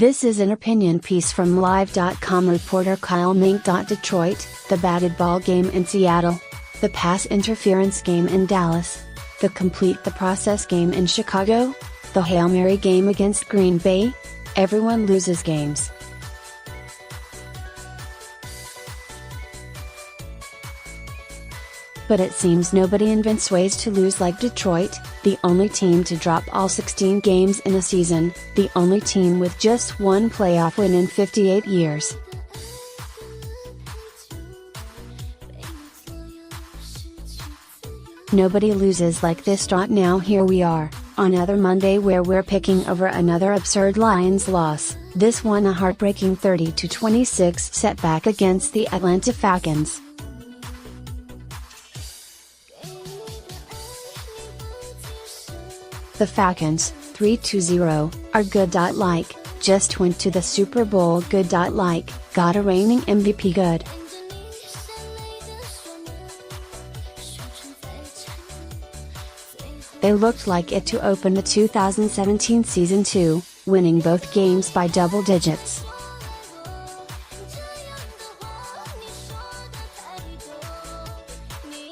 This is an opinion piece from Live.com reporter Kyle Meinke.DETROIT, the batted ball game in Seattle, the pass interference game in Dallas, the complete the process game in Chicago, the Hail Mary game against Green Bay. Everyone loses games. But it seems nobody invents ways to lose like Detroit, the only team to drop all 16 games in a season, the only team with just one playoff win in 58 years. Nobody loses like this. Now here we are, on another Monday where we're picking over another absurd Lions loss, this one a heartbreaking 30-26 setback against the Atlanta Falcons. The Falcons, 3-0, are good.Like, just went to the Super Bowl. Good.Like, got a reigning MVP. Good. They looked like it to open the 2017 season too, winning both games by double digits.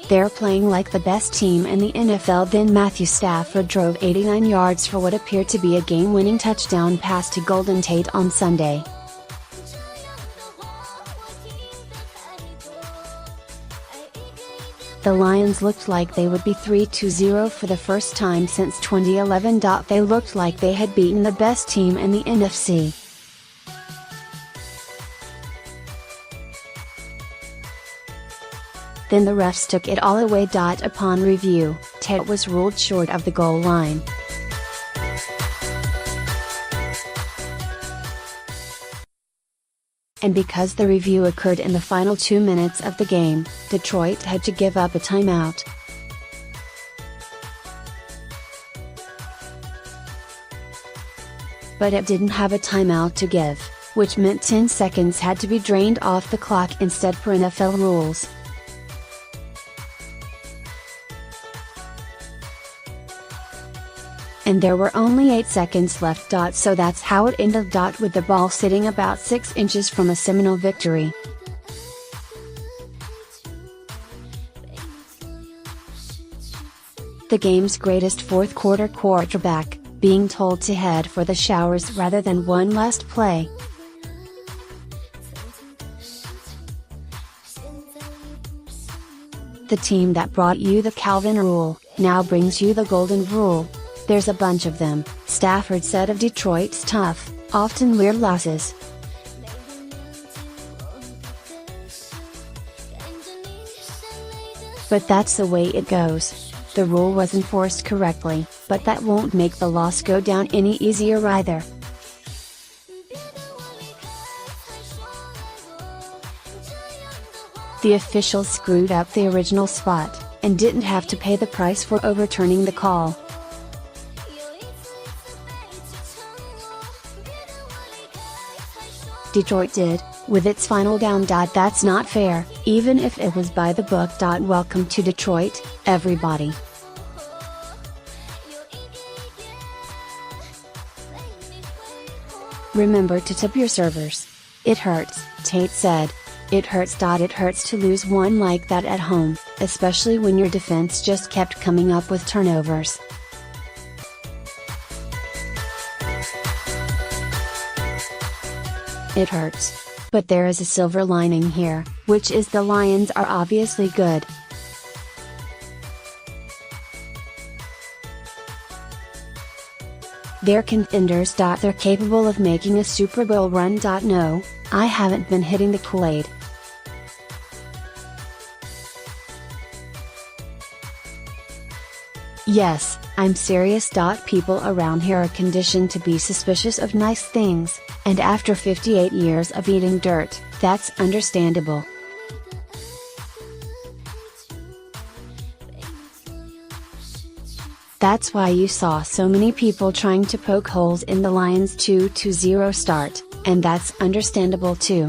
They're playing like the best team in the NFL. Then Matthew Stafford drove 89 yards for what appeared to be a game-winning touchdown pass to Golden Tate on Sunday. The Lions looked like they would be 3-0 for the first time since 2011. They looked like they had beaten the best team in the NFC. Then the refs took it all away. Upon review, Tate was ruled short of the goal line. And because the review occurred in the final 2 minutes of the game, Detroit had to give up a timeout. But it didn't have a timeout to give, which meant 10 seconds had to be drained off the clock instead per NFL rules. And there were only 8 seconds left. So that's how it ended. With the ball sitting about 6 inches from a seminal victory. The game's greatest fourth quarter quarterback, being told to head for the showers rather than one last play. The team that brought you the Calvin rule, now brings you the golden rule. There's a bunch of them, Stafford said of Detroit's tough, often weird losses. But that's the way it goes. The rule was enforced correctly, but that won't make the loss go down any easier either. The officials screwed up the original spot, and didn't have to pay the price for overturning the call. Detroit did, with its final down. That's not fair, even if it was by the book. Welcome to Detroit, everybody. Remember to tip your servers. It hurts, Tate said. It hurts. It hurts to lose one like that at home, especially when your defense just kept coming up with turnovers. It hurts. But there is a silver lining here, which is the Lions are obviously good. They're contenders. They're capable of making a Super Bowl run. No, I haven't been hitting the Kool-Aid. Yes, I'm serious. People around here are conditioned to be suspicious of nice things, and after 58 years of eating dirt, that's understandable. That's why you saw so many people trying to poke holes in the Lions' 2-0 start, and that's understandable too.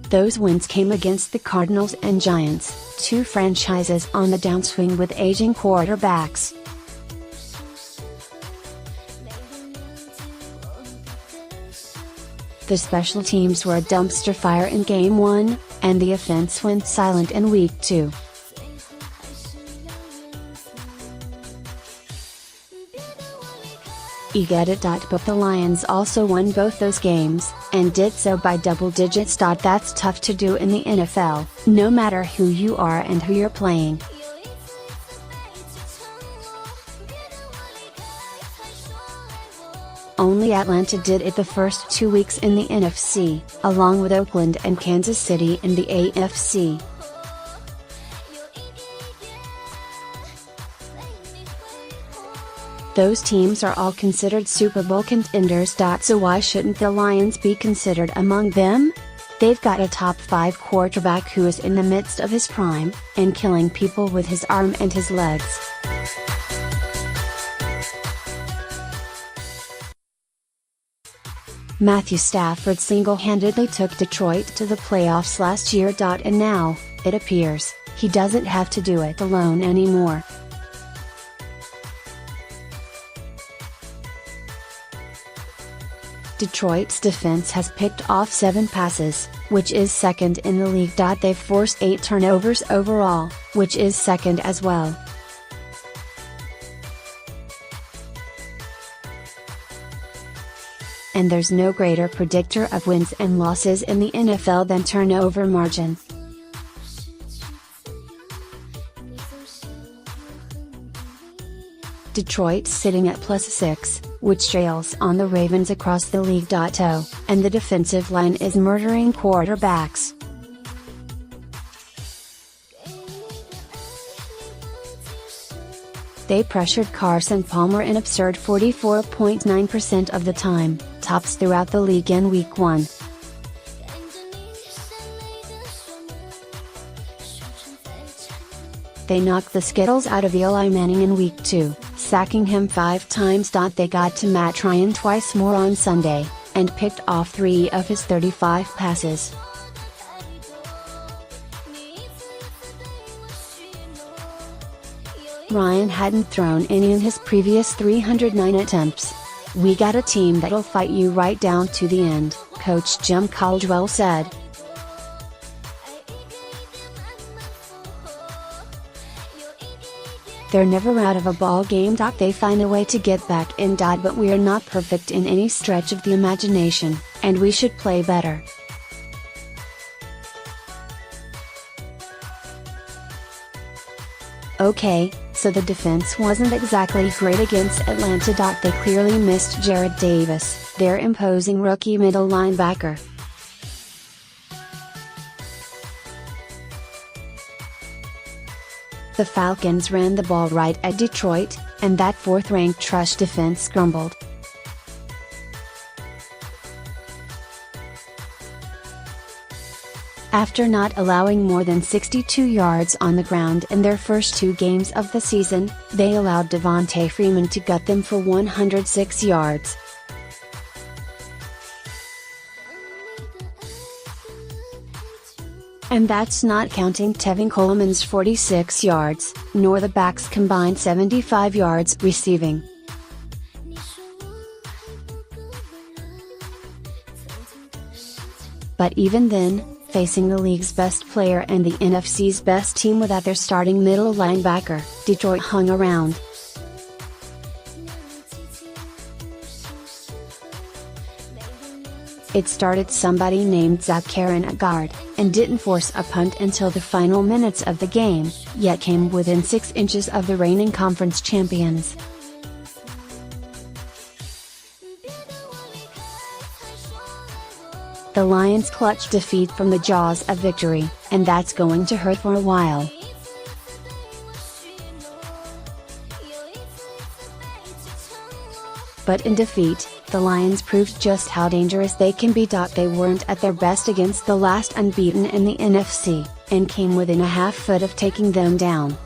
Those wins came against the Cardinals and Giants, two franchises on the downswing with aging quarterbacks. The special teams were a dumpster fire in Game 1, and the offense went silent in Week 2. Get.But the Lions also won both those games, and did so by double digits. That's tough to do in the NFL, no matter who you are and who you're playing. Only Atlanta did it the first 2 weeks in the NFC, along with Oakland and Kansas City in the AFC. Those teams are all considered Super Bowl contenders. So why shouldn't the Lions be considered among them? They've got a top 5 quarterback who is in the midst of his prime, and killing people with his arm and his legs. Matthew Stafford single-handedly took Detroit to the playoffs last year. And now, it appears, he doesn't have to do it alone anymore. Detroit's defense has picked off 7 passes, which is second in the league. They've forced 8 turnovers overall, which is second as well. And there's no greater predictor of wins and losses in the NFL than turnover margin. Detroit's sitting at +6, which trails on the Ravens across the league. And the defensive line is murdering quarterbacks. They pressured Carson Palmer an absurd 44.9% of the time, tops throughout the league in Week 1. They knocked the Skittles out of Eli Manning in Week 2, sacking him 5 times. They got to Matt Ryan twice more on Sunday, and picked off 3 of his 35 passes. Ryan hadn't thrown any in his previous 309 attempts. "We got a team that'll fight you right down to the end," Coach Jim Caldwell said. "They're never out of a ball game. They find a way to get back in. But we are not perfect in any stretch of the imagination, and we should play better." Okay, so the defense wasn't exactly great against Atlanta. They clearly missed Jarrad Davis, their imposing rookie middle linebacker. The Falcons ran the ball right at Detroit, and that 4th-ranked rush defense grumbled. After not allowing more than 62 yards on the ground in their first 2 games of the season, they allowed Devontae Freeman to gut them for 106 yards. And that's not counting Tevin Coleman's 46 yards, nor the backs' combined 75 yards receiving. But even then, facing the league's best player and the NFC's best team without their starting middle linebacker, Detroit hung around. It started somebody named Zach Karen at guard, and didn't force a punt until the final minutes of the game, yet came within 6 inches of the reigning conference champions. The Lions clutched defeat from the jaws of victory, and that's going to hurt for a while. But in defeat, the Lions proved just how dangerous they can be. They weren't at their best against the last unbeaten in the NFC, and came within a half foot of taking them down.